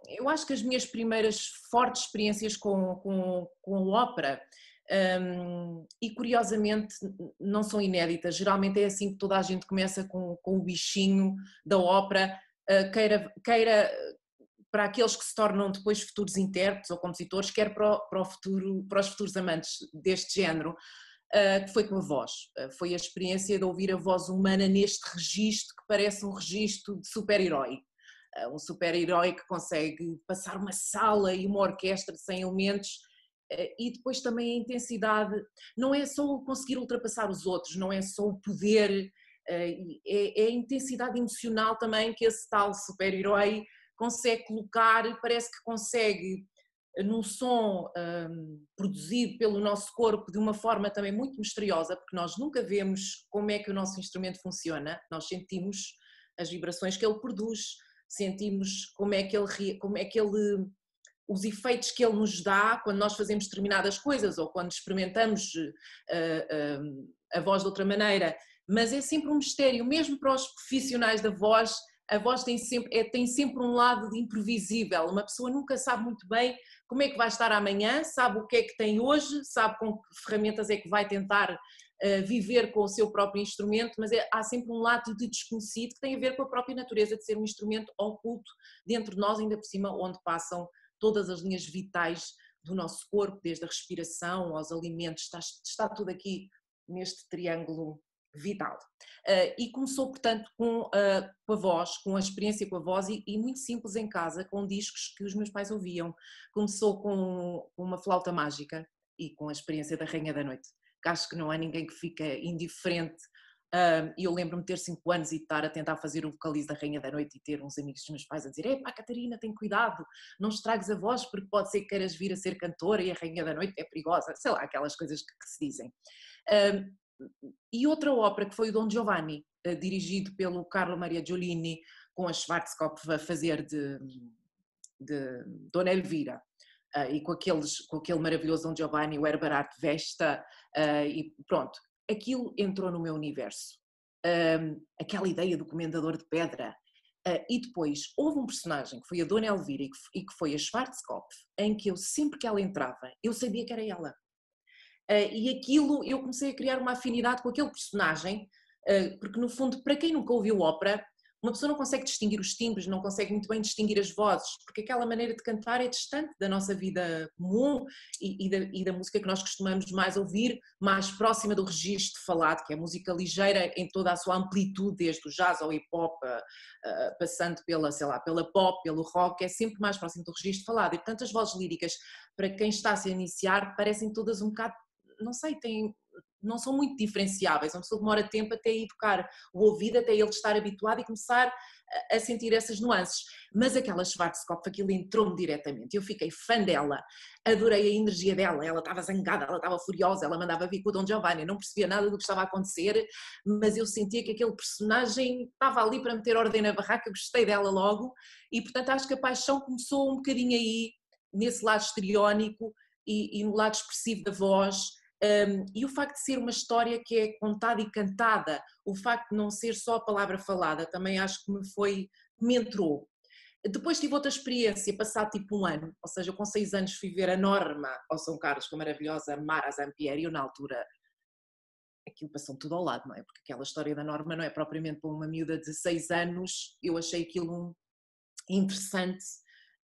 Eu acho que as minhas primeiras fortes experiências com ópera, e curiosamente não são inéditas, geralmente é assim que toda a gente começa com o bichinho da ópera, queira para aqueles que se tornam depois futuros intérpretes ou compositores, quer para os futuros amantes deste género, que foi com a voz. Foi a experiência de ouvir a voz humana neste registro que parece um registro de super-herói. Um super-herói que consegue passar uma sala e uma orquestra de 100 elementos, e depois também a intensidade, não é só o conseguir ultrapassar os outros, não é só o poder, é a intensidade emocional também que esse tal super-herói consegue colocar, parece que consegue num som produzido pelo nosso corpo de uma forma também muito misteriosa, porque nós nunca vemos como é que o nosso instrumento funciona, nós sentimos as vibrações que ele produz, sentimos como é que ele, os efeitos que ele nos dá quando nós fazemos determinadas coisas ou quando experimentamos a voz de outra maneira, mas é sempre um mistério, mesmo para os profissionais da voz. A voz tem sempre um lado de imprevisível, uma pessoa nunca sabe muito bem como é que vai estar amanhã, sabe o que é que tem hoje, sabe com que ferramentas é que vai tentar viver com o seu próprio instrumento, mas há sempre um lado de desconhecido que tem a ver com a própria natureza de ser um instrumento oculto dentro de nós, ainda por cima onde passam todas as linhas vitais do nosso corpo, desde a respiração aos alimentos, está tudo aqui neste triângulo vital. E começou, portanto, com a voz, com a experiência com a voz e muito simples em casa, com discos que os meus pais ouviam. Começou com uma flauta mágica e com a experiência da Rainha da Noite, que acho que não há ninguém que fica indiferente. E eu lembro-me de ter 5 anos e estar a tentar fazer o vocalizo da Rainha da Noite e ter uns amigos dos meus pais a dizer: epá, Catarina, tem cuidado, não estragues a voz porque pode ser que queiras vir a ser cantora e a Rainha da Noite é perigosa, sei lá, aquelas coisas que se dizem. E outra ópera que foi o Don Giovanni, dirigido pelo Carlo Maria Giulini, com a Schwarzkopf a fazer de Dona Elvira, e com aquele maravilhoso Don Giovanni, o Herbert Vesta, e pronto, aquilo entrou no meu universo. Aquela ideia do comendador de pedra. E depois houve um personagem que foi a Dona Elvira e que foi a Schwarzkopf, em que eu sempre que ela entrava, eu sabia que era ela. E aquilo, eu comecei a criar uma afinidade com aquele personagem, porque no fundo, para quem nunca ouviu ópera, uma pessoa não consegue distinguir os timbres, não consegue muito bem distinguir as vozes, porque aquela maneira de cantar é distante da nossa vida comum e da música que nós costumamos mais ouvir, mais próxima do registro falado, que é música ligeira em toda a sua amplitude, desde o jazz ao hip-hop, passando pela, sei lá, pela pop, pelo rock, é sempre mais próximo do registro falado. E portanto as vozes líricas, para quem está a se iniciar, parecem todas um bocado, não sei, não são muito diferenciáveis, uma pessoa demora tempo até educar o ouvido, até ele estar habituado e começar a sentir essas nuances, mas aquela Schwarzkopf, aquilo entrou-me diretamente, eu fiquei fã dela, adorei a energia dela, ela estava zangada, ela estava furiosa, ela mandava vir com o Don Giovanni, não percebia nada do que estava a acontecer, mas eu sentia que aquele personagem estava ali para meter ordem na barraca, gostei dela logo, e portanto acho que a paixão começou um bocadinho aí, nesse lado histriónico e no lado expressivo da voz. E o facto de ser uma história que é contada e cantada, o facto de não ser só a palavra falada, também acho que me entrou. Depois tive outra experiência, passado tipo 1 ano, ou seja, eu com 6 anos fui ver a Norma ao São Carlos com a maravilhosa Mara Zampieri, e eu na altura aquilo passou tudo ao lado, não é? Porque aquela história da Norma não é propriamente para uma miúda de 6 anos, eu achei aquilo interessante,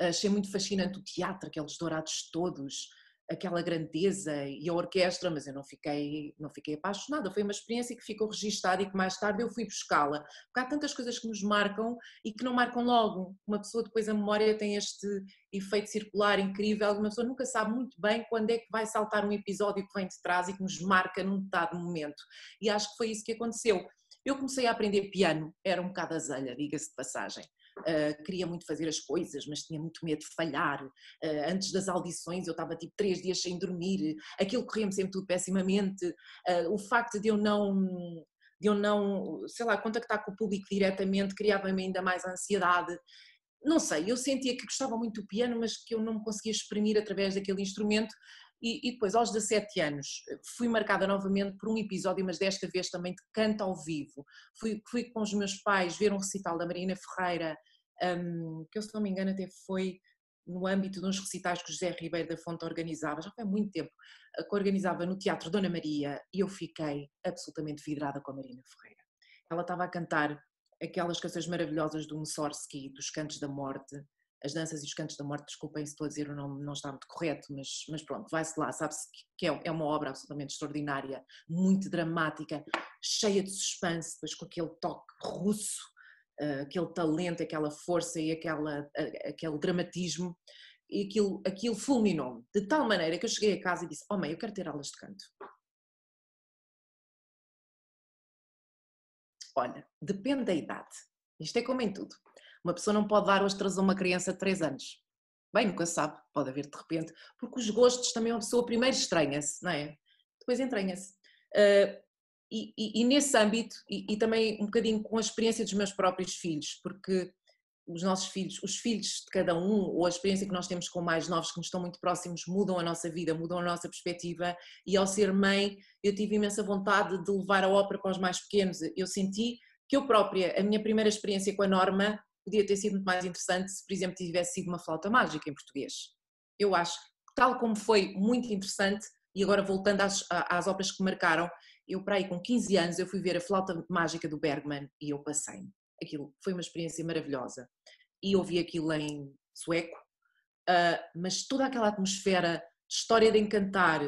achei muito fascinante o teatro, aqueles dourados todos, aquela grandeza e a orquestra, mas eu não fiquei apaixonada, foi uma experiência que ficou registada e que mais tarde eu fui buscá-la, porque há tantas coisas que nos marcam e que não marcam logo, uma pessoa depois a memória tem este efeito circular incrível, uma pessoa nunca sabe muito bem quando é que vai saltar um episódio que vem de trás e que nos marca num dado momento, e acho que foi isso que aconteceu. Eu comecei a aprender piano, era um bocado azelha, diga-se de passagem. Queria muito fazer as coisas, mas tinha muito medo de falhar. Antes das audições eu estava tipo 3 dias sem dormir, aquilo corria-me sempre tudo pessimamente. O facto de eu não, sei lá, contactar com o público diretamente criava-me ainda mais ansiedade. Não sei, eu sentia que gostava muito do piano, mas que eu não me conseguia exprimir através daquele instrumento. E depois, aos 17 anos, fui marcada novamente por um episódio, mas desta vez também de canto ao vivo. Fui com os meus pais ver um recital da Marina Ferreira que eu, se não me engano, até foi no âmbito de uns recitais que o José Ribeiro da Fonte organizava, já foi há muito tempo, que organizava no Teatro Dona Maria, e eu fiquei absolutamente vidrada com a Marina Ferreira. Ela estava a cantar aquelas canções maravilhosas do Mussorgsky, dos Cantos da Morte, as danças e os Cantos da Morte, desculpem se estou a dizer o nome, não está muito correto, mas pronto, vai-se lá, sabe-se que é uma obra absolutamente extraordinária, muito dramática, cheia de suspense, depois com aquele toque russo, aquele talento, aquela força e aquele dramatismo, e aquilo fulminou-me, de tal maneira que eu cheguei a casa e disse: oh mãe, eu quero ter aulas de canto. Olha, depende da idade, isto é como em tudo, uma pessoa não pode dar ostras a uma criança de 3 anos, bem, nunca sabe, pode haver de repente, porque os gostos também uma pessoa primeiro estranha-se, não é? Depois entranha-se. E nesse âmbito, e também um bocadinho com a experiência dos meus próprios filhos, porque os nossos filhos, os filhos de cada um, ou a experiência que nós temos com mais novos que nos estão muito próximos, mudam a nossa vida, mudam a nossa perspectiva, e ao ser mãe eu tive imensa vontade de levar a ópera para os mais pequenos. Eu senti que eu própria, a minha primeira experiência com a Norma podia ter sido muito mais interessante se, por exemplo, tivesse sido uma flauta mágica em português. Eu acho que tal como foi muito interessante, e agora voltando às óperas que me marcaram, eu para aí com 15 anos eu fui ver a Flauta Mágica do Bergman e eu passei-me. Aquilo foi uma experiência maravilhosa. E ouvi aquilo em sueco, mas toda aquela atmosfera, história de encantar,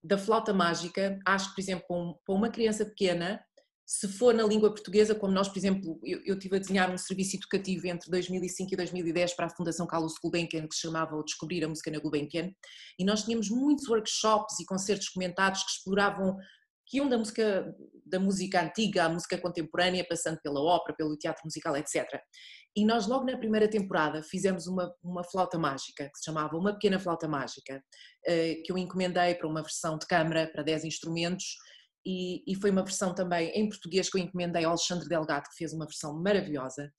da flauta mágica, acho que, por exemplo, para uma criança pequena, se for na língua portuguesa, como nós, por exemplo, eu estive a desenhar um serviço educativo entre 2005 e 2010 para a Fundação Carlos Gulbenkian, que se chamava o Descobrir a Música na Gulbenkian, e nós tínhamos muitos workshops e concertos comentados que exploravam, que iam da música antiga à música contemporânea, passando pela ópera, pelo teatro musical, etc. E nós logo na primeira temporada fizemos uma flauta mágica, que se chamava Uma Pequena Flauta Mágica, que eu encomendei para uma versão de câmara, para 10 instrumentos, e foi uma versão também em português que eu encomendei ao Alexandre Delgado, que fez uma versão maravilhosa,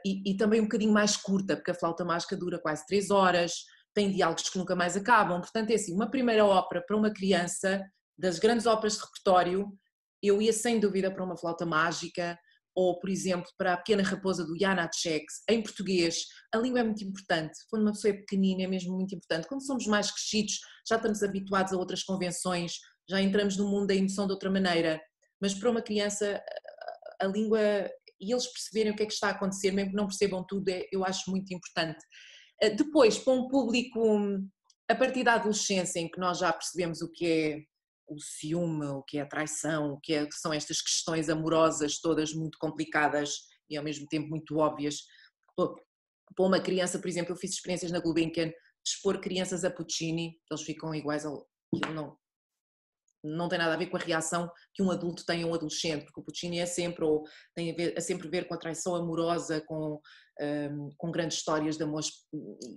e também um bocadinho mais curta, porque a flauta mágica dura quase 3 horas, tem diálogos que nunca mais acabam, portanto é assim, uma primeira ópera para uma criança, das grandes óperas de repertório, eu ia sem dúvida para uma flauta mágica, ou por exemplo para a Pequena Raposa do Janáček, em português. A língua é muito importante, quando uma pessoa é pequenina é mesmo muito importante, quando somos mais crescidos já estamos habituados a outras convenções, já entramos no mundo da emoção de outra maneira, mas para uma criança a língua, e eles perceberem o que é que está a acontecer, mesmo que não percebam tudo, eu acho muito importante. Depois, para um público, a partir da adolescência, em que nós já percebemos o que é o ciúme, o que é a traição, o que são estas questões amorosas todas muito complicadas e ao mesmo tempo muito óbvias. Para uma criança, por exemplo, eu fiz experiências na Gulbenkian de expor crianças a Puccini, eles ficam iguais ao... Não tem nada a ver com a reação que um adulto tem a um adolescente, porque o Puccini é sempre, ou tem a sempre ver com a traição amorosa, com grandes histórias de amores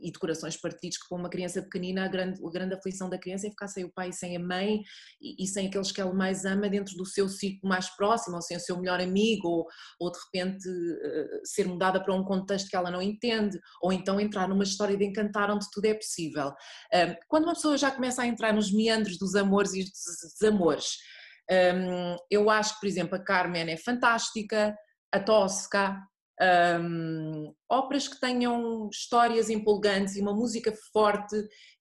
e de corações partidos, que para uma criança pequenina a grande aflição da criança é ficar sem o pai e sem a mãe e sem aqueles que ela mais ama dentro do seu círculo mais próximo, ou sem o seu melhor amigo, ou de repente ser mudada para um contexto que ela não entende, ou então entrar numa história de encantar onde tudo é possível. Quando uma pessoa já começa a entrar nos meandros dos amores e dos desamores, eu acho que, por exemplo, a Carmen é fantástica, a Tosca, óperas que tenham histórias empolgantes e uma música forte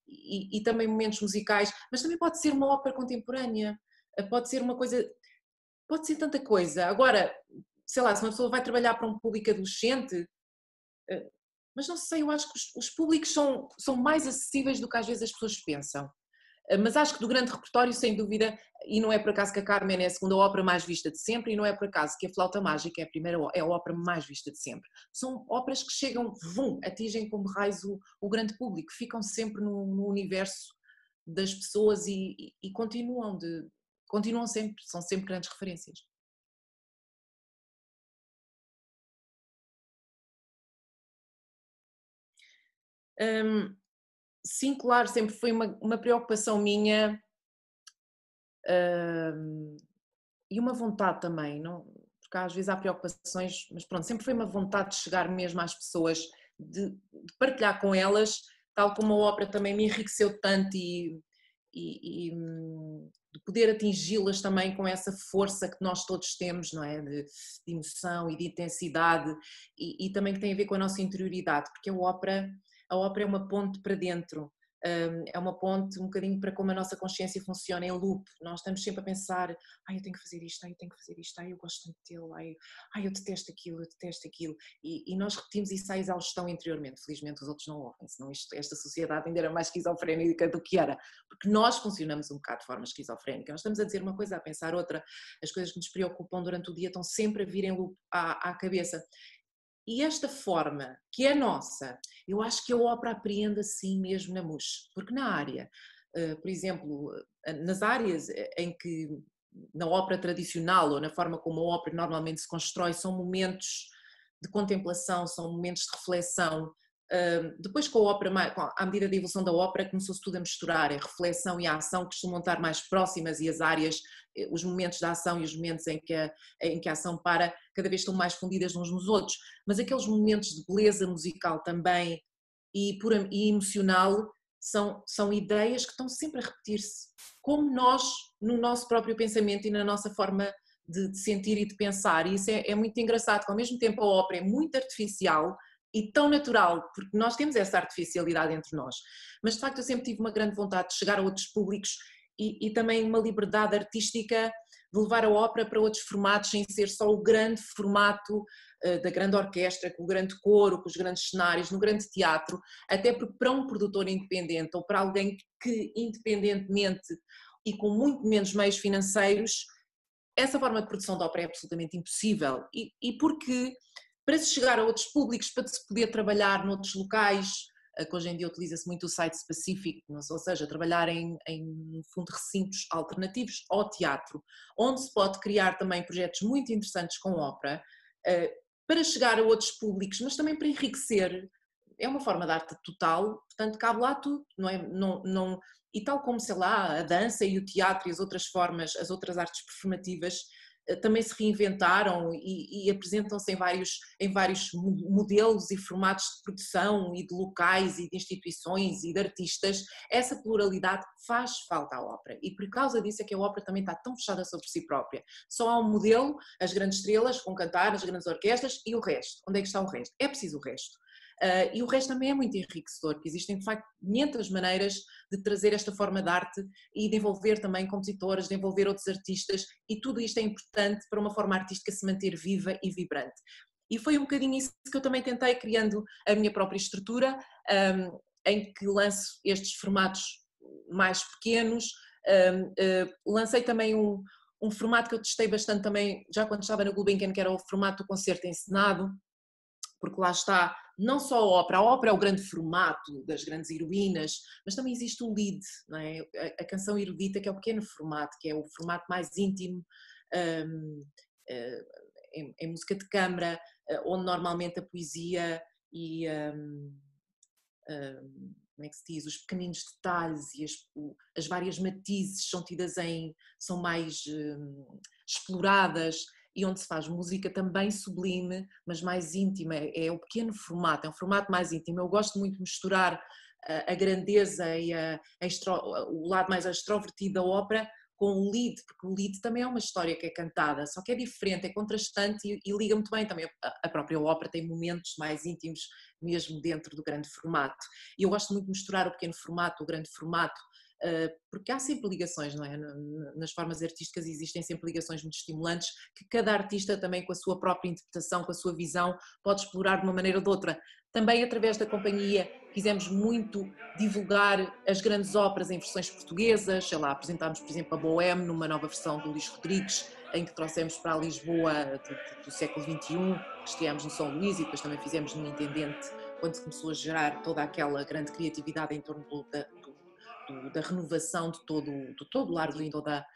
e também momentos musicais, mas também pode ser uma ópera contemporânea, pode ser uma coisa, pode ser tanta coisa. Agora, sei lá, se uma pessoa vai trabalhar para um público adolescente, mas não sei, eu acho que os públicos são mais acessíveis do que às vezes as pessoas pensam. Mas acho que do grande repertório, sem dúvida, e não é por acaso que a Carmen é a segunda ópera mais vista de sempre, e não é por acaso que a Flauta Mágica é a ópera mais vista de sempre. São óperas que chegam, atingem como raios o grande público, ficam sempre no universo das pessoas e continuam sempre, são sempre grandes referências. Sim, claro, sempre foi uma preocupação minha, e uma vontade também, não, porque às vezes há preocupações, mas pronto, sempre foi uma vontade de chegar mesmo às pessoas, de partilhar com elas, tal como a ópera também me enriqueceu tanto e de poder atingi-las também com essa força que nós todos temos, não é? De emoção e de intensidade, e também que tem a ver com a nossa interioridade, porque a ópera é uma ponte para dentro, é uma ponte um bocadinho para como a nossa consciência funciona em loop. Nós estamos sempre a pensar, ai, eu tenho que fazer isto, ai, eu tenho que fazer isto, ai, eu gosto tanto dele, ai, eu detesto aquilo, e nós repetimos isso à exaustão interiormente. Felizmente os outros não ouvem, senão esta sociedade ainda era mais esquizofrénica do que era, porque nós funcionamos um bocado de forma esquizofrénica. Nós estamos a dizer uma coisa, a pensar outra, as coisas que nos preocupam durante o dia estão sempre a vir em loop à cabeça. E esta forma, que é nossa, eu acho que a ópera apreende assim mesmo na MUS, porque na área, por exemplo, nas áreas em que, na ópera tradicional ou na forma como a ópera normalmente se constrói, são momentos de contemplação, são momentos de reflexão. Depois com a ópera, à medida da evolução da ópera, começou-se tudo a misturar, a reflexão e a ação costumam estar mais próximas, e as áreas, os momentos da ação e os momentos em que a ação para, cada vez estão mais fundidas uns nos outros, mas aqueles momentos de beleza musical também e emocional são ideias que estão sempre a repetir-se, como nós, no nosso próprio pensamento e na nossa forma de sentir e de pensar, e isso é muito engraçado, que ao mesmo tempo a ópera é muito artificial e tão natural, porque nós temos essa artificialidade entre nós, mas de facto eu sempre tive uma grande vontade de chegar a outros públicos e também uma liberdade artística de levar a ópera para outros formatos, sem ser só o grande formato da grande orquestra, com o grande coro, com os grandes cenários, no grande teatro, até porque para um produtor independente ou para alguém que independentemente e com muito menos meios financeiros, essa forma de produção de ópera é absolutamente impossível, e porque para se chegar a outros públicos, para se poder trabalhar noutros locais, que hoje em dia utiliza-se muito o site específico, ou seja, trabalhar em no fundo, recintos alternativos ao teatro, onde se pode criar também projetos muito interessantes com ópera, para chegar a outros públicos, mas também para enriquecer. É uma forma de arte total, portanto cabe lá tudo, não é? E tal como, sei lá, a dança e o teatro e as outras formas, as outras artes performativas, também se reinventaram e apresentam-se em vários modelos e formatos de produção e de locais e de instituições e de artistas. Essa pluralidade faz falta à ópera, e por causa disso é que a ópera também está tão fechada sobre si própria. Só há um modelo, as grandes estrelas vão cantar, as grandes orquestras, e o resto? Onde é que está o resto? É preciso o resto. E o resto também é muito enriquecedor, porque existem de facto 500 maneiras de trazer esta forma de arte e de envolver também compositores, de envolver outros artistas, e tudo isto é importante para uma forma artística se manter viva e vibrante. E foi um bocadinho isso que eu também tentei, criando a minha própria estrutura, em que lanço estes formatos mais pequenos. Lancei também um formato que eu testei bastante também, já quando estava na Gulbenkian, que era o formato do concerto encenado, porque lá está, não só a ópera é o grande formato das grandes heroínas, mas também existe o lead, não é? A canção erudita, que é o pequeno formato, que é o formato mais íntimo, em música de câmara, onde normalmente a poesia e como é que se diz, os pequeninos detalhes e as várias matizes são mais exploradas, e onde se faz música também sublime, mas mais íntima. É o pequeno formato, é um formato mais íntimo. Eu gosto muito de misturar a grandeza e o lado mais extrovertido da ópera com o lead, porque o lead também é uma história que é cantada, só que é diferente, é contrastante e liga muito bem também. A própria ópera tem momentos mais íntimos mesmo dentro do grande formato. E eu gosto muito de misturar o pequeno formato, o grande formato, porque há sempre ligações, não é? Nas formas artísticas existem sempre ligações muito estimulantes, que cada artista também, com a sua própria interpretação, com a sua visão, pode explorar de uma maneira ou de outra. Também através da companhia quisemos muito divulgar as grandes óperas em versões portuguesas, sei lá, apresentámos por exemplo a Bohème numa nova versão do Luís Rodrigues, em que trouxemos para a Lisboa do século XXI, que estreámos no São Luís, e depois também fizemos no Intendente, quando se começou a gerar toda aquela grande criatividade em torno da renovação de todo o Largo e toda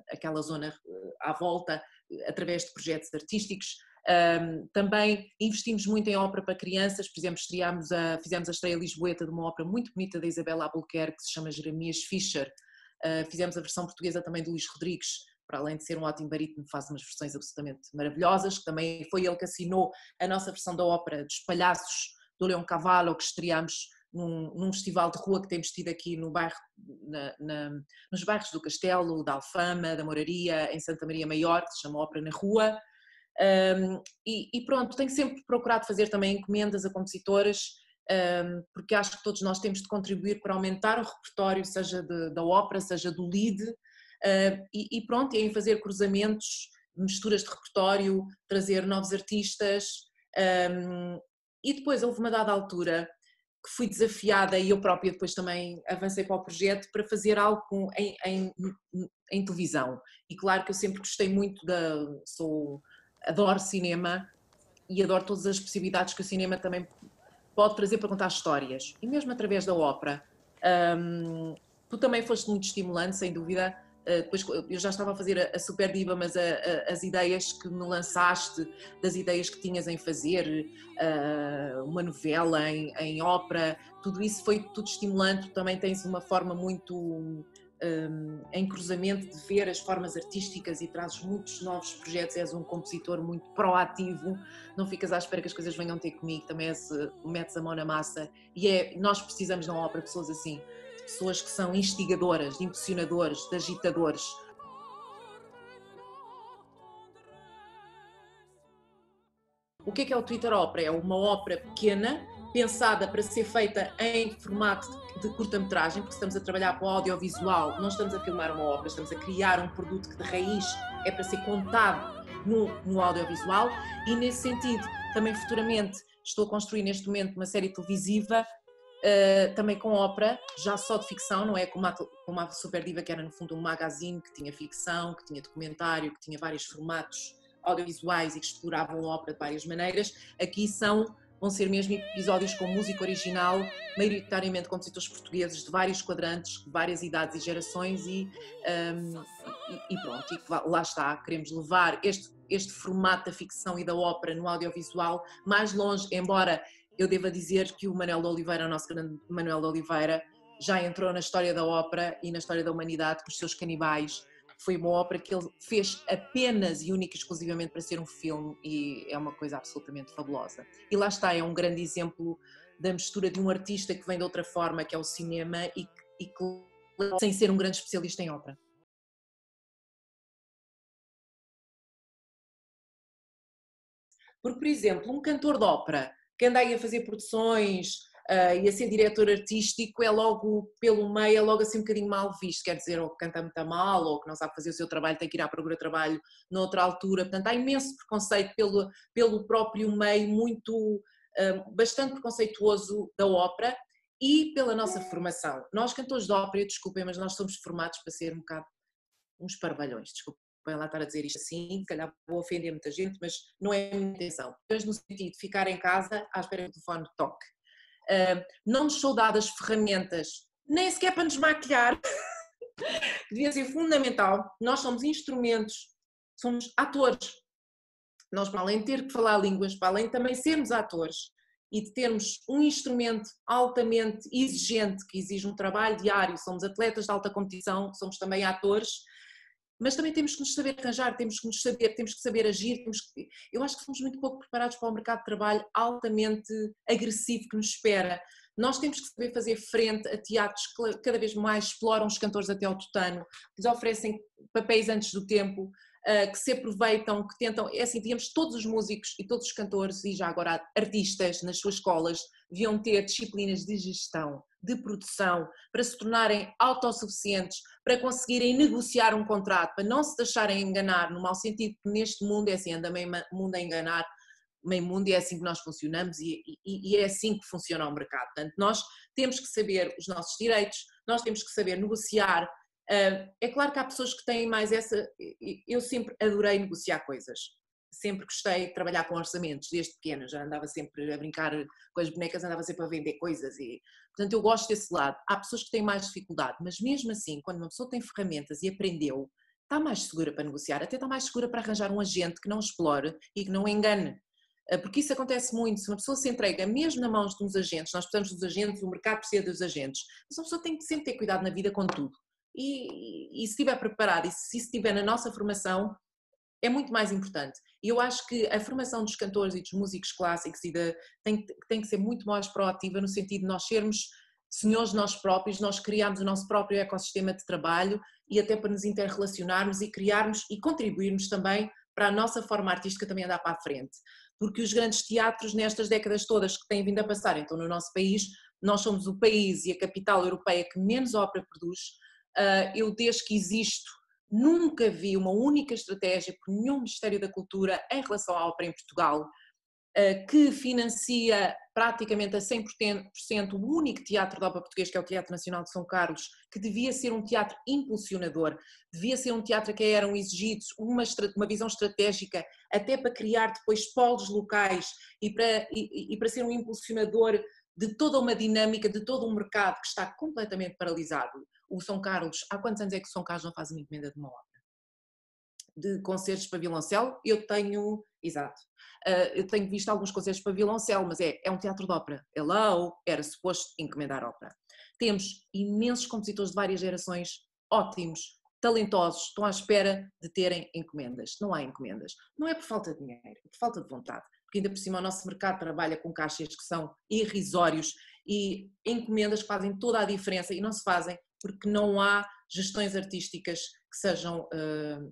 aquela zona à volta, através de projetos artísticos. Também investimos muito em ópera para crianças, por exemplo, fizemos a estreia lisboeta de uma ópera muito bonita da Isabela Albuquerque, que se chama Jeremias Fischer. Fizemos a versão portuguesa também do Luís Rodrigues, para além de ser um ótimo barítono, faz umas versões absolutamente maravilhosas, que também foi ele que assinou a nossa versão da ópera dos Palhaços do Leoncavallo, que estreámos num festival de rua que temos tido aqui no bairro, nos bairros do Castelo, da Alfama, da Moraria, em Santa Maria Maior, que se chama Ópera na Rua. E pronto, tenho sempre procurado fazer também encomendas a compositores, porque acho que todos nós temos de contribuir para aumentar o repertório, seja da ópera, seja do lead, e pronto, e em fazer cruzamentos, misturas de repertório, trazer novos artistas, e depois houve uma dada altura que fui desafiada e eu própria depois também avancei para o projeto para fazer algo em televisão, e claro que eu sempre gostei muito adoro cinema e adoro todas as possibilidades que o cinema também pode trazer para contar histórias, e mesmo através da ópera. Tu também foste muito estimulante, sem dúvida. Depois eu já estava a fazer a Super Diva, mas as ideias que me lançaste, das ideias que tinhas em fazer uma novela em ópera, tudo isso foi tudo estimulante. Tu também tens uma forma muito em cruzamento de ver as formas artísticas e trazes muitos novos projetos, és um compositor muito proativo, não ficas à espera que as coisas venham ter comigo, também metes a mão na massa, e nós precisamos na ópera de pessoas assim, de pessoas que são instigadoras, de impulsionadores, de agitadores. O que é o Twitter Ópera? É uma ópera pequena, pensada para ser feita em formato de curta-metragem, porque estamos a trabalhar com o audiovisual, não estamos a filmar uma ópera, estamos a criar um produto que de raiz é para ser contado no audiovisual, e nesse sentido, também futuramente estou a construir neste momento uma série televisiva, também com ópera, já só de ficção, não é como a Super Diva, que era no fundo um magazine que tinha ficção, que tinha documentário, que tinha vários formatos audiovisuais e que exploravam a ópera de várias maneiras. Aqui vão ser mesmo episódios com música original, maioritariamente compositores portugueses de vários quadrantes, várias idades e gerações, e pronto, e lá está, queremos levar este formato da ficção e da ópera no audiovisual mais longe, embora eu deva dizer que o Manuel de Oliveira, o nosso grande Manuel de Oliveira, já entrou na história da ópera e na história da humanidade com os seus Canibais. Foi uma ópera que ele fez apenas e única e exclusivamente para ser um filme, e é uma coisa absolutamente fabulosa. E lá está, é um grande exemplo da mistura de um artista que vem de outra forma, que é o cinema, e que sem ser um grande especialista em ópera. Porque, por exemplo, um cantor de ópera que anda aí a fazer produções e a ser diretor artístico, é logo pelo meio, é logo assim um bocadinho mal visto, quer dizer, ou que canta muito mal, ou que não sabe fazer o seu trabalho, tem que ir à procura de trabalho noutra altura. Portanto, há imenso preconceito pelo próprio meio, bastante preconceituoso da ópera, e pela nossa formação. Nós, cantores de ópera, desculpem, mas nós somos formados para ser um bocado uns parvalhões, desculpem lá estar a dizer isto assim, se calhar vou ofender muita gente, mas não é a minha intenção. Mas no sentido de ficar em casa à espera que o telefone toque. Não nos são dadas ferramentas, nem sequer para nos maquilhar, que devia ser fundamental. Nós somos instrumentos, somos atores. Nós, para além de ter que falar línguas, para além de também sermos atores e de termos um instrumento altamente exigente, que exige um trabalho diário, somos atletas de alta competição, somos também atores, mas também temos que nos saber arranjar, temos que saber agir, eu acho que somos muito pouco preparados para o mercado de trabalho altamente agressivo que nos espera. Nós temos que saber fazer frente a teatros que cada vez mais exploram os cantores até ao tutano, que lhes oferecem papéis antes do tempo, que se aproveitam, que tentam, é assim, digamos, todos os músicos e todos os cantores, e já agora artistas nas suas escolas, deviam ter disciplinas de gestão, de produção, para se tornarem autossuficientes, para conseguirem negociar um contrato, para não se deixarem enganar, no mau sentido, que neste mundo é assim, anda meio mundo a enganar, meio mundo, e é assim que nós funcionamos, e é assim que funciona o mercado. Portanto, nós temos que saber os nossos direitos, nós temos que saber negociar. É claro que há pessoas que têm mais essa. Eu sempre adorei negociar coisas, sempre gostei de trabalhar com orçamentos, desde pequena, já andava sempre a brincar com as bonecas, andava sempre a vender coisas, e portanto eu gosto desse lado. Há pessoas que têm mais dificuldade, mas mesmo assim, quando uma pessoa tem ferramentas e aprendeu, está mais segura para negociar, até está mais segura para arranjar um agente que não explore e que não engane. Porque isso acontece muito, se uma pessoa se entrega mesmo nas mãos de uns agentes, nós precisamos dos agentes, o mercado precisa dos agentes, mas uma pessoa tem que sempre ter cuidado na vida com tudo. E se estiver preparada e se estiver na nossa formação, é muito mais importante. E eu acho que a formação dos cantores e dos músicos clássicos tem que ser muito mais proativa no sentido de nós sermos senhores de nós próprios, nós criarmos o nosso próprio ecossistema de trabalho e até para nos interrelacionarmos e criarmos e contribuirmos também para a nossa forma artística também andar para a frente. Porque os grandes teatros nestas décadas todas que têm vindo a passar, então no nosso país, nós somos o país e a capital europeia que menos ópera produz. Eu desde que existo nunca vi uma única estratégia por nenhum Ministério da Cultura em relação à ópera em Portugal, que financia praticamente a 100% o único teatro de ópera português, que é o Teatro Nacional de São Carlos, que devia ser um teatro impulsionador, devia ser um teatro a que eram exigidos uma visão estratégica, até para criar depois polos locais e para ser um impulsionador de toda uma dinâmica, de todo um mercado que está completamente paralisado. O São Carlos, há quantos anos é que o São Carlos não faz uma encomenda de uma ópera? De concertos para violoncelo, eu tenho visto alguns concertos para violoncelo, mas é um teatro de ópera. Hello, era suposto encomendar ópera. Temos imensos compositores de várias gerações, ótimos, talentosos, estão à espera de terem encomendas. Não há encomendas. Não é por falta de dinheiro, é por falta de vontade. Porque ainda por cima o nosso mercado trabalha com cachês que são irrisórios e encomendas que fazem toda a diferença e não se fazem porque não há gestões artísticas que sejam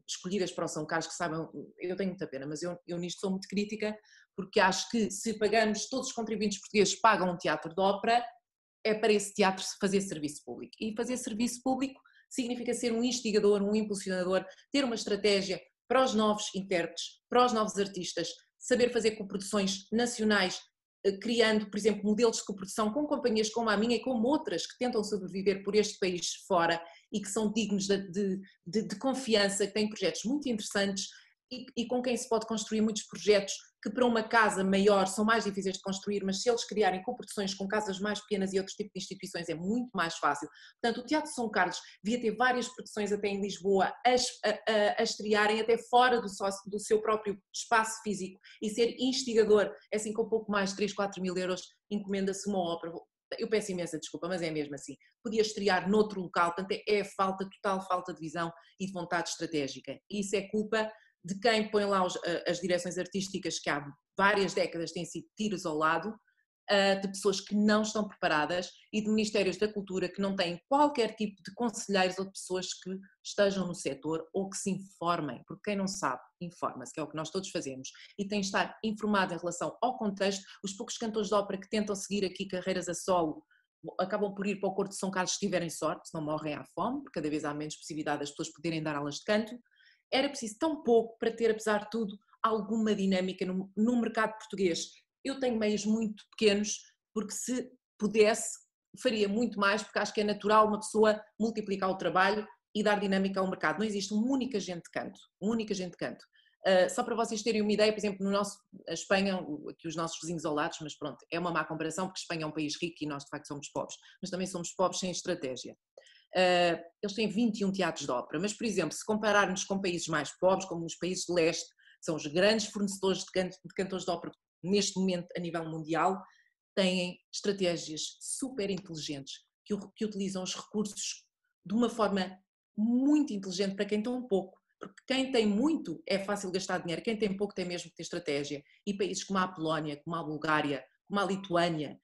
escolhidas para o São Carlos, que saibam, eu tenho muita pena, mas eu nisto sou muito crítica, porque acho que se pagamos, todos os contribuintes portugueses pagam um teatro de ópera, é para esse teatro fazer serviço público. E fazer serviço público significa ser um instigador, um impulsionador, ter uma estratégia para os novos intérpretes, para os novos artistas, saber fazer coproduções nacionais, criando, por exemplo, modelos de coprodução com companhias como a minha e como outras que tentam sobreviver por este país fora e que são dignos de confiança, que têm projetos muito interessantes e com quem se pode construir muitos projetos que para uma casa maior são mais difíceis de construir, mas se eles criarem coproduções com casas mais pequenas e outros tipos de instituições é muito mais fácil. Portanto, o Teatro São Carlos devia ter várias produções até em Lisboa a estrearem até fora do seu próprio espaço físico e ser instigador, assim com pouco mais de 3, 4 mil euros encomenda-se uma ópera. Eu peço imensa desculpa, mas é mesmo assim. Podia estrear noutro local, portanto é total falta de visão e de vontade estratégica. E isso é culpa de quem põe lá as direções artísticas que há várias décadas têm sido tiros ao lado, de pessoas que não estão preparadas e de ministérios da cultura que não têm qualquer tipo de conselheiros ou de pessoas que estejam no setor ou que se informem, porque quem não sabe, informa-se, que é o que nós todos fazemos, e tem de estar informado em relação ao contexto. Os poucos cantores de ópera que tentam seguir aqui carreiras a solo acabam por ir para o Corte de São Carlos se tiverem sorte, se não morrem à fome, porque cada vez há menos possibilidade das pessoas poderem dar aulas de canto. Era preciso tão pouco para ter, apesar de tudo, alguma dinâmica no mercado português. Eu tenho meios muito pequenos, porque se pudesse, faria muito mais, porque acho que é natural uma pessoa multiplicar o trabalho e dar dinâmica ao mercado. Não existe uma única agente de canto, só para vocês terem uma ideia, por exemplo, a Espanha, aqui os nossos vizinhos ao lado, mas pronto, é uma má comparação, porque a Espanha é um país rico e nós de facto somos pobres, mas também somos pobres sem estratégia. Eles têm 21 teatros de ópera, mas por exemplo, se compararmos com países mais pobres, como os países de leste, que são os grandes fornecedores de cantores de ópera neste momento a nível mundial, têm estratégias super inteligentes que utilizam os recursos de uma forma muito inteligente para quem tem pouco, porque quem tem muito é fácil gastar dinheiro, quem tem pouco tem mesmo que ter estratégia. E países como a Polónia, como a Bulgária, como a Lituânia,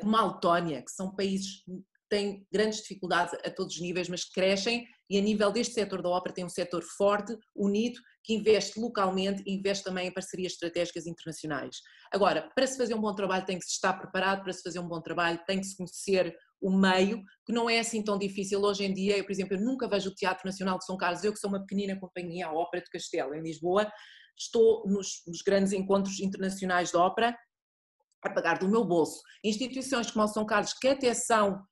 como a Letónia, que são países têm grandes dificuldades a todos os níveis, mas que crescem, e a nível deste setor da ópera tem um setor forte, unido, que investe localmente e investe também em parcerias estratégicas internacionais. Agora, para se fazer um bom trabalho tem que se estar preparado, para se fazer um bom trabalho tem que se conhecer o meio, que não é assim tão difícil hoje em dia. Eu, por exemplo, eu nunca vejo o Teatro Nacional de São Carlos, eu que sou uma pequenina companhia, a Ópera de Castelo, em Lisboa, estou nos grandes encontros internacionais de ópera a pagar do meu bolso. Instituições como o São Carlos, que até são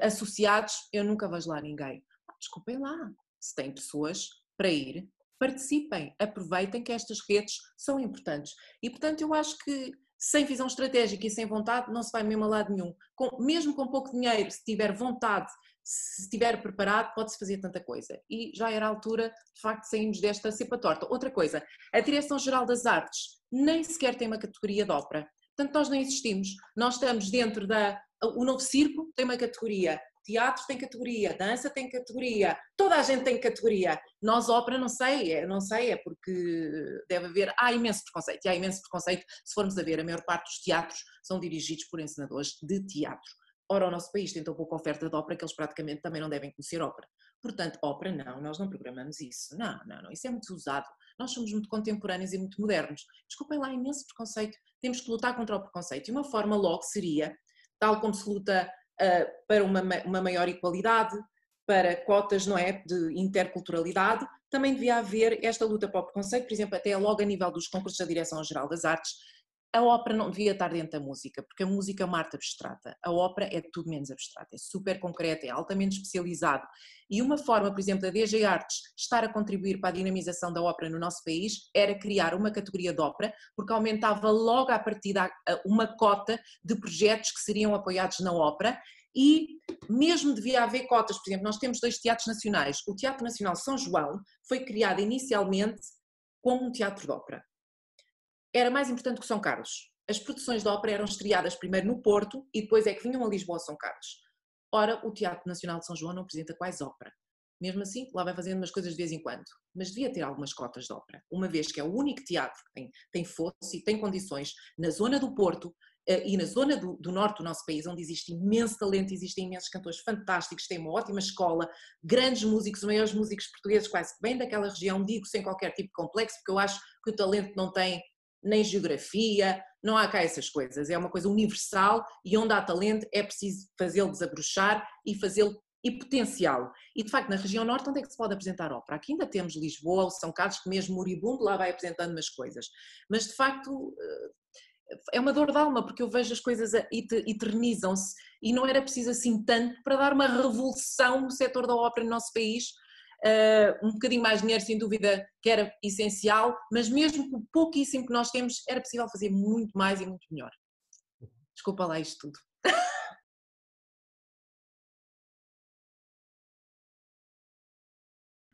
associados, eu nunca vejo lá ninguém. Desculpem lá, se tem pessoas para ir, participem, aproveitem que estas redes são importantes. E portanto eu acho que sem visão estratégica e sem vontade não se vai mesmo a lado nenhum. Mesmo com pouco dinheiro, se tiver vontade, se estiver preparado, pode-se fazer tanta coisa. E já era a altura, de facto, de sairmos desta cepa torta. Outra coisa, a Direção-Geral das Artes nem sequer tem uma categoria de ópera. Portanto, nós não existimos. Nós estamos dentro o Novo Circo tem uma categoria, teatro tem categoria, dança tem categoria, toda a gente tem categoria. Nós, ópera, não sei, é porque deve haver, há imenso preconceito, se formos a ver, a maior parte dos teatros são dirigidos por encenadores de teatro. Ora, o nosso país tem tão pouca oferta de ópera que eles praticamente também não devem conhecer ópera. Portanto, ópera não, nós não programamos isso, não, isso é muito usado. Nós somos muito contemporâneos e muito modernos. Desculpem lá, imenso preconceito, temos que lutar contra o preconceito. E uma forma logo seria, tal como se luta para uma maior igualdade, para cotas, não é, de interculturalidade, também devia haver esta luta para o preconceito, por exemplo, até logo a nível dos concursos da Direção-Geral das Artes. A ópera não devia estar dentro da música, porque a música é uma arte abstrata. A ópera é tudo menos abstrata, é super concreta, é altamente especializado. E uma forma, por exemplo, da DG Artes estar a contribuir para a dinamização da ópera no nosso país era criar uma categoria de ópera, porque aumentava logo à partida uma cota de projetos que seriam apoiados na ópera. E mesmo devia haver cotas, por exemplo, nós temos 2 teatros nacionais. O Teatro Nacional São João foi criado inicialmente como um teatro de ópera. Era mais importante que São Carlos. As produções de ópera eram estreadas primeiro no Porto e depois é que vinham a Lisboa ou São Carlos. Ora, o Teatro Nacional de São João não apresenta quase ópera. Mesmo assim, lá vai fazendo umas coisas de vez em quando. Mas devia ter algumas cotas de ópera, uma vez que é o único teatro que tem fosse e tem condições na zona do Porto e na zona do norte do nosso país, onde existe imenso talento, existem imensos cantores fantásticos, tem uma ótima escola, grandes músicos, os maiores músicos portugueses quase que vêm daquela região, digo sem qualquer tipo de complexo, porque eu acho que o talento não tem nem geografia, não há cá essas coisas, é uma coisa universal e onde há talento é preciso fazê-lo desabrochar e fazê-lo e potenciá-lo. E de facto na região norte onde é que se pode apresentar ópera? Aqui ainda temos Lisboa, o São Carlos, que mesmo moribundo lá vai apresentando umas coisas, mas de facto é uma dor de alma porque eu vejo as coisas eternizam-se e não era preciso assim tanto para dar uma revolução no setor da ópera no nosso país. Um bocadinho mais de dinheiro sem dúvida que era essencial, mas mesmo com o pouquíssimo que nós temos era possível fazer muito mais e muito melhor. Desculpa lá isto tudo.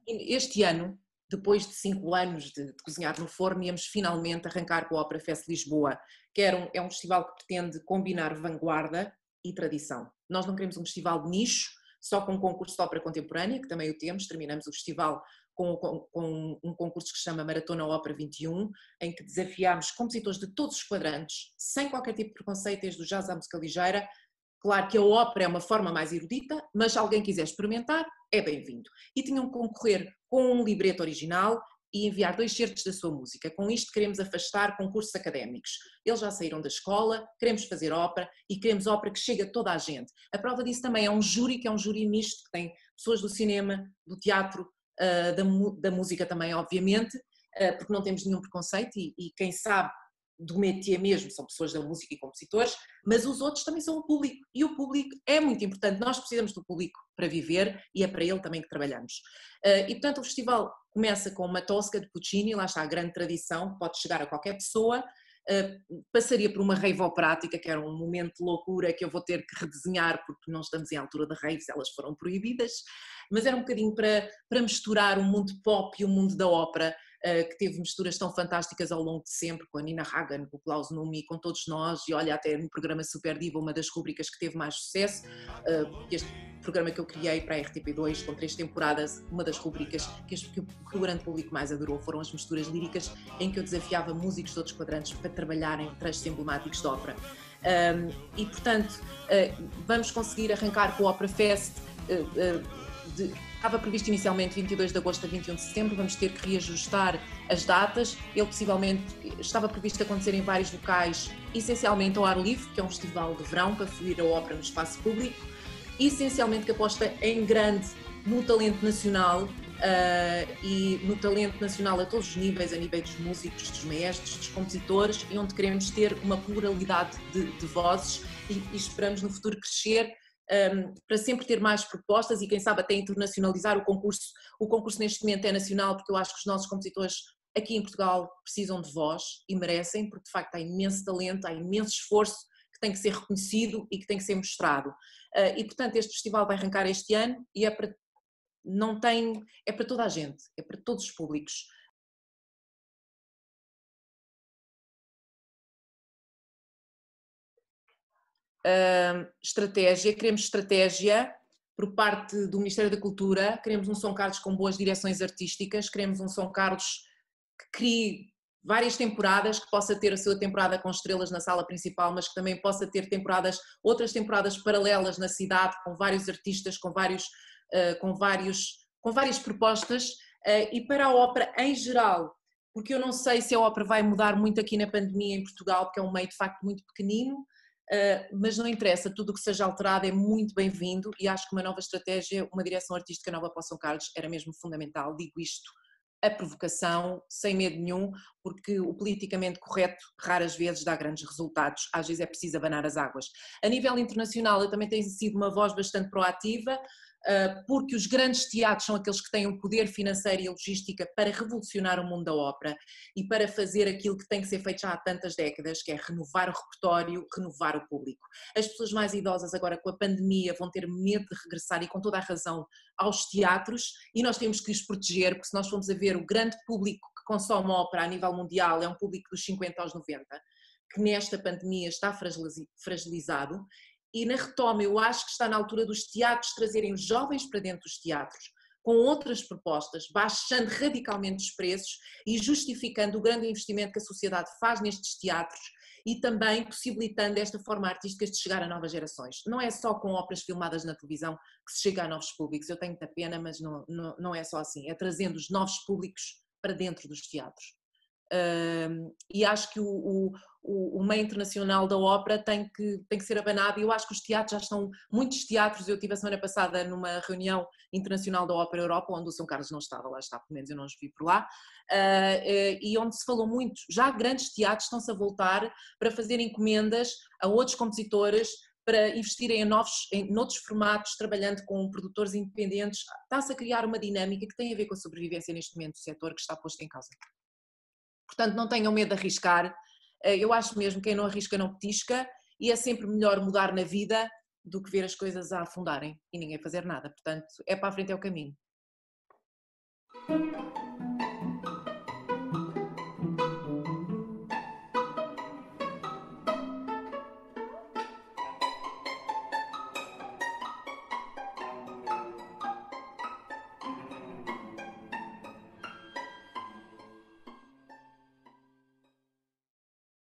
Este ano, depois de 5 anos de cozinhar no forno, íamos finalmente arrancar com o Opera Fest Lisboa, que é um festival que pretende combinar vanguarda e tradição. Nós não queremos um festival de nicho, só com um concurso de ópera contemporânea, que também o temos, terminamos o festival com um concurso que se chama Maratona Ópera 21, em que desafiámos compositores de todos os quadrantes, sem qualquer tipo de preconceito, desde o jazz à música ligeira. Claro que a ópera é uma forma mais erudita, mas se alguém quiser experimentar, é bem-vindo. E tinham que concorrer com um libreto original e enviar 2 certos da sua música. Com isto queremos afastar concursos académicos. Eles já saíram da escola, queremos fazer ópera e queremos ópera que chegue a toda a gente. A prova disso também é um júri, que é um júri misto, que tem pessoas do cinema, do teatro, da música também, obviamente, porque não temos nenhum preconceito e quem sabe do métier mesmo, são pessoas da música e compositores, mas os outros também são o público, e o público é muito importante, nós precisamos do público para viver e é para ele também que trabalhamos. E portanto o festival começa com uma Tosca de Puccini, lá está a grande tradição, pode chegar a qualquer pessoa, passaria por uma rave operática, que era um momento de loucura que eu vou ter que redesenhar porque não estamos em altura de raves, elas foram proibidas, mas era um bocadinho para misturar o mundo pop e o mundo da ópera, que teve misturas tão fantásticas ao longo de sempre, com a Nina Hagen, com o Klaus Numi, com todos nós, e olha, até no programa Super Diva, uma das rubricas que teve mais sucesso, este programa que eu criei para a RTP2, com 3 temporadas, uma das rubricas que o grande público mais adorou foram as misturas líricas, em que eu desafiava músicos de outros quadrantes para trabalharem trechos emblemáticos de ópera. E portanto, vamos conseguir arrancar com o Opera Fest, estava previsto inicialmente 22 de agosto a 21 de setembro, vamos ter que reajustar as datas, ele possivelmente estava previsto acontecer em vários locais, essencialmente ao ar livre, que é um festival de verão para fluir a ópera no espaço público, essencialmente que aposta em grande no talento nacional, e no talento nacional a todos os níveis, a nível dos músicos, dos maestros, dos compositores, e onde queremos ter uma pluralidade de vozes e esperamos no futuro crescer, para sempre ter mais propostas e quem sabe até internacionalizar o concurso. O concurso neste momento é nacional porque eu acho que os nossos compositores aqui em Portugal precisam de voz e merecem, porque de facto há imenso talento, há imenso esforço que tem que ser reconhecido e que tem que ser mostrado. E portanto este festival vai arrancar este ano e é para toda a gente, é para todos os públicos. Estratégia, queremos estratégia, por parte do Ministério da Cultura, queremos um São Carlos com boas direções artísticas, queremos um São Carlos que crie várias temporadas, que possa ter a sua temporada com estrelas na sala principal, mas que também possa ter outras temporadas paralelas na cidade, com vários artistas, com várias propostas, e para a ópera em geral, porque eu não sei se a ópera vai mudar muito aqui na pandemia em Portugal, porque é um meio de facto muito pequenino, mas não interessa, tudo o que seja alterado é muito bem-vindo e acho que uma nova estratégia, uma direção artística nova para o São Carlos era mesmo fundamental, digo isto a provocação, sem medo nenhum, porque o politicamente correto raras vezes dá grandes resultados, às vezes é preciso abanar as águas. A nível internacional eu também tenho sido uma voz bastante proativa, porque os grandes teatros são aqueles que têm o poder financeiro e a logística para revolucionar o mundo da ópera e para fazer aquilo que tem que ser feito já há tantas décadas, que é renovar o repertório, renovar o público. As pessoas mais idosas agora com a pandemia vão ter medo de regressar e com toda a razão aos teatros e nós temos que os proteger, porque se nós formos a ver o grande público que consome ópera a nível mundial é um público dos 50 aos 90, que nesta pandemia está fragilizado. E na retoma eu acho que está na altura dos teatros trazerem os jovens para dentro dos teatros, com outras propostas, baixando radicalmente os preços e justificando o grande investimento que a sociedade faz nestes teatros e também possibilitando esta forma artística de chegar a novas gerações. Não é só com óperas filmadas na televisão que se chega a novos públicos, eu tenho muita pena, mas não é só assim, é trazendo os novos públicos para dentro dos teatros. E acho que o meio internacional da ópera tem que ser abanado e eu acho que os teatros já estão, muitos teatros, eu estive a semana passada numa reunião internacional da Ópera Europa, onde o São Carlos não estava, lá está, pelo menos eu não os vi por lá, e onde se falou muito, já grandes teatros estão-se a voltar para fazer encomendas a outros compositores, para investirem em outros formatos, trabalhando com produtores independentes, está-se a criar uma dinâmica que tem a ver com a sobrevivência neste momento do setor que está posto em causa. Portanto, não tenham medo de arriscar, eu acho mesmo que quem não arrisca não petisca e é sempre melhor mudar na vida do que ver as coisas a afundarem e ninguém fazer nada, portanto, é para a frente é o caminho.